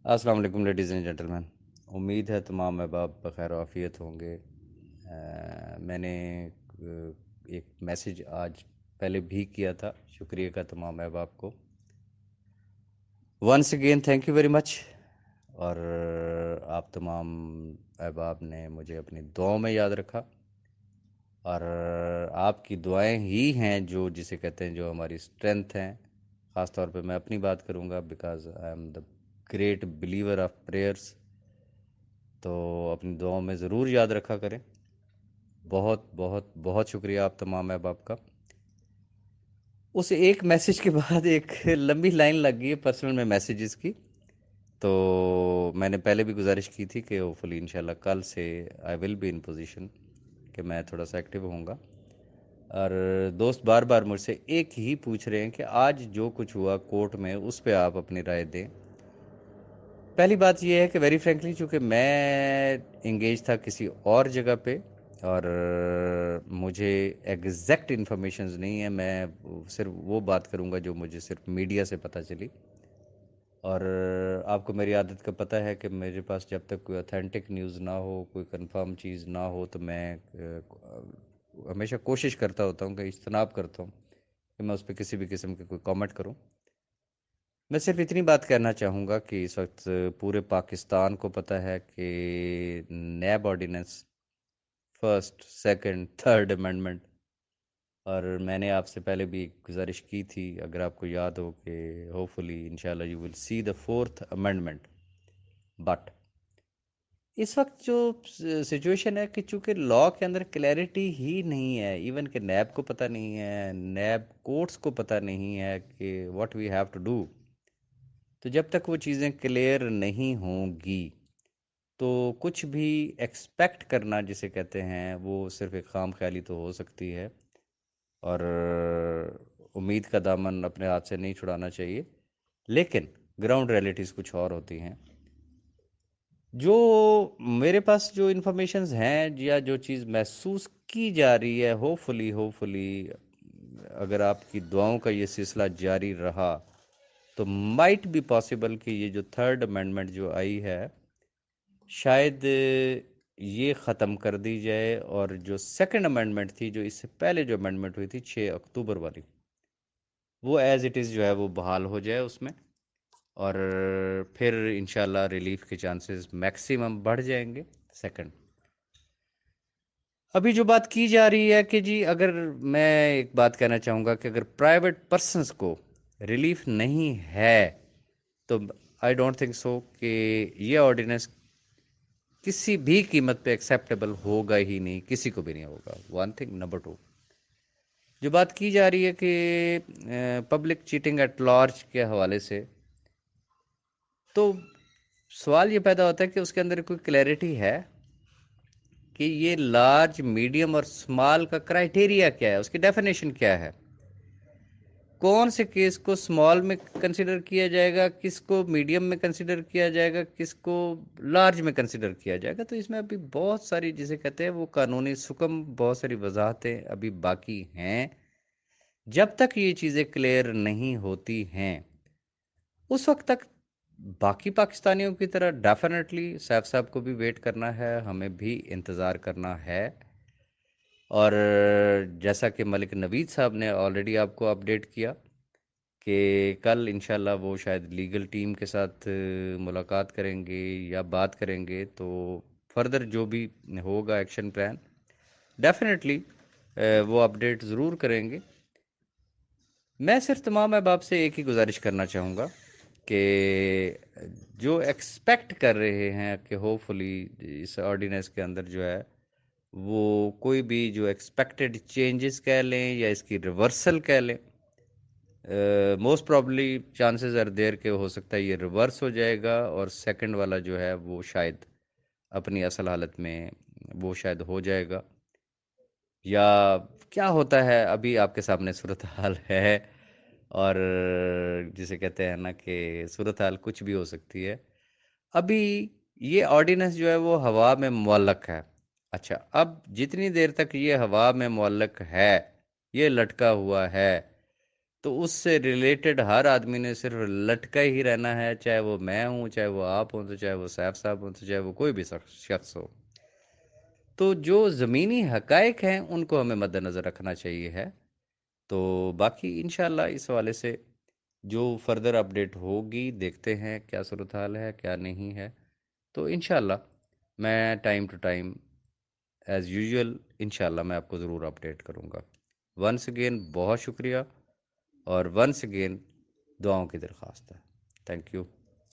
السلام علیکم ladies and gentlemen, امید ہے تمام احباب بخیر و عافیت ہوں گے۔ میں نے ایک میسیج آج پہلے بھی کیا تھا، شکریہ کا تمام احباب کو۔ Once again thank you very much. اور آپ تمام احباب نے مجھے اپنی دعاؤں میں یاد رکھا، اور آپ کی دعائیں ہی ہیں جو جسے کہتے ہیں جو ہماری اسٹرینتھ ہیں۔ خاص طور پہ میں اپنی بات کروں گا، because I am the great believer of prayers. تو اپنی دعاؤں میں ضرور یاد رکھا کریں۔ بہت بہت بہت شکریہ آپ تمام احباب کا۔ اس ایک میسیج کے بعد ایک لمبی لائن لگ گئی ہے پرسنل میں میسیجز کی، تو میں نے پہلے بھی گزارش کی تھی کہ ہوپفلی انشاءاللہ کل سے آئی ول بی ان پوزیشن کہ میں تھوڑا سا ایکٹیو ہوں گا۔ اور دوست بار بار مجھ سے ایک ہی پوچھ رہے ہیں کہ آج جو کچھ ہوا کورٹ میں اس پہ آپ اپنی رائے دیں۔ پہلی بات یہ ہے کہ ویری فرینکلی چونکہ میں انگیج تھا کسی اور جگہ پہ، اور مجھے ایگزیکٹ انفارمیشنز نہیں ہیں، میں صرف وہ بات کروں گا جو مجھے صرف میڈیا سے پتہ چلی۔ اور آپ کو میری عادت کا پتہ ہے کہ میرے پاس جب تک کوئی اوتھینٹک نیوز نہ ہو، کوئی کنفرم چیز نہ ہو، تو میں ہمیشہ کوشش کرتا ہوتا ہوں کہ اجتناب کرتا ہوں کہ میں اس پہ کسی بھی قسم کے کوئی کامنٹ کروں۔ میں صرف اتنی بات کہنا چاہوں گا کہ اس وقت پورے پاکستان کو پتہ ہے کہ NAB ordinance first, second, third amendment, اور میں نے آپ سے پہلے بھی ایک گزارش کی تھی، اگر آپ کو یاد ہو، کہ ہوپفلی انشاءاللہ you will see the fourth amendment. But اس وقت جو سچویشن ہے کہ چونکہ لاء کے اندر کلیئرٹی ہی نہیں ہے، ایون کہ نیب کو پتہ نہیں ہے، نیب کورٹس کو پتہ نہیں ہے کہ what we have to do, تو جب تک وہ چیزیں کلیئر نہیں ہوں گی تو کچھ بھی ایکسپیکٹ کرنا جسے کہتے ہیں وہ صرف ایک خام خیالی تو ہو سکتی ہے، اور امید کا دامن اپنے ہاتھ سے نہیں چھڑانا چاہیے، لیکن گراؤنڈ ریئلٹیز کچھ اور ہوتی ہیں۔ جو میرے پاس جو انفارمیشنز ہیں یا جو چیز محسوس کی جا رہی ہے، ہوپفلی اگر آپ کی دعاؤں کا یہ سلسلہ جاری رہا تو مائٹ بی پاسبل کہ یہ جو تھرڈ امینڈمنٹ جو آئی ہے شاید یہ ختم کر دی جائے، اور جو سیکنڈ امینڈمنٹ تھی، جو اس سے پہلے جو امینڈمنٹ ہوئی تھی 6 اکتوبر والی، وہ ایز اٹ از جو ہے وہ بحال ہو جائے اس میں، اور پھر انشاءاللہ ریلیف کے چانسز میکسیمم بڑھ جائیں گے۔ سیکنڈ، ابھی جو بات کی جا رہی ہے کہ جی اگر میں ایک بات کہنا چاہوں گا کہ اگر پرائیویٹ پرسنز کو ریلیف نہیں ہے تو آئی ڈونٹ تھنک سو کہ یہ آرڈیننس کسی بھی قیمت پہ ایکسیپٹیبل ہوگا ہی نہیں، کسی کو بھی نہیں ہوگا۔ ون تھنگ، نمبر ٹو، جو بات کی جا رہی ہے کہ پبلک چیٹنگ ایٹ لارج کے حوالے سے، تو سوال یہ پیدا ہوتا ہے کہ اس کے اندر کوئی کلیئرٹی ہے کہ یہ لارج، میڈیم اور سمال کا کرائیٹیریا کیا ہے، اس کی ڈیفینیشن کیا ہے، کون سے کیس کو سمال میں کنسیڈر کیا جائے گا، کس کو میڈیم میں کنسیڈر کیا جائے گا، کس کو لارج میں کنسیڈر کیا جائے گا۔ تو اس میں ابھی بہت ساری جسے کہتے ہیں وہ قانونی سکم، بہت ساری وضاحتیں ابھی باقی ہیں۔ جب تک یہ چیزیں کلیئر نہیں ہوتی ہیں اس وقت تک باقی پاکستانیوں کی طرح ڈیفینیٹلی سیف صاحب کو بھی ویٹ کرنا ہے، ہمیں بھی انتظار کرنا ہے، اور جیسا کہ ملک نوید صاحب نے آلریڈی آپ کو اپڈیٹ کیا کہ کل انشاءاللہ وہ شاید لیگل ٹیم کے ساتھ ملاقات کریں گے یا بات کریں گے، تو فردر جو بھی ہوگا ایکشن پلان ڈیفینیٹلی وہ اپڈیٹ ضرور کریں گے۔ میں صرف تمام احباب سے ایک ہی گزارش کرنا چاہوں گا کہ جو ایکسپیکٹ کر رہے ہیں کہ ہوپفلی اس آرڈیننس کے اندر جو ہے وہ کوئی بھی جو ایکسپیکٹڈ چینجز کہہ لیں یا اس کی ریورسل کہہ لیں، most probably chances are there کہ ہو سکتا ہے یہ ریورس ہو جائے گا، اور سیکنڈ والا جو ہے وہ شاید اپنی اصل حالت میں وہ شاید ہو جائے گا، یا کیا ہوتا ہے ابھی آپ کے سامنے صورتحال ہے، اور جسے کہتے ہیں نا کہ صورتحال کچھ بھی ہو سکتی ہے۔ ابھی یہ آرڈیننس جو ہے وہ ہوا میں معلق ہے۔ اچھا، اب جتنی دیر تک یہ ہوا میں معلق ہے، یہ لٹکا ہوا ہے، تو اس سے ریلیٹڈ ہر آدمی نے صرف لٹکا ہی رہنا ہے، چاہے وہ میں ہوں، چاہے وہ آپ ہوں، تو چاہے وہ سیف صاحب ہوں، تو چاہے وہ کوئی بھی شخص ہو. تو جو زمینی حقائق ہیں ان کو ہمیں مد نظر رکھنا چاہیے ہے. تو باقی انشاءاللہ اس حوالے سے جو فردر اپڈیٹ ہوگی دیکھتے ہیں کیا صورتحال ہے کیا نہیں ہے. تو انشاءاللہ میں time to time as usual انشاءاللہ میں آپ کو ضرور اپڈیٹ کروں گا. ونس اگین بہت شکریہ، اور ونس اگین دعاؤں کی درخواست ہے. Thank you.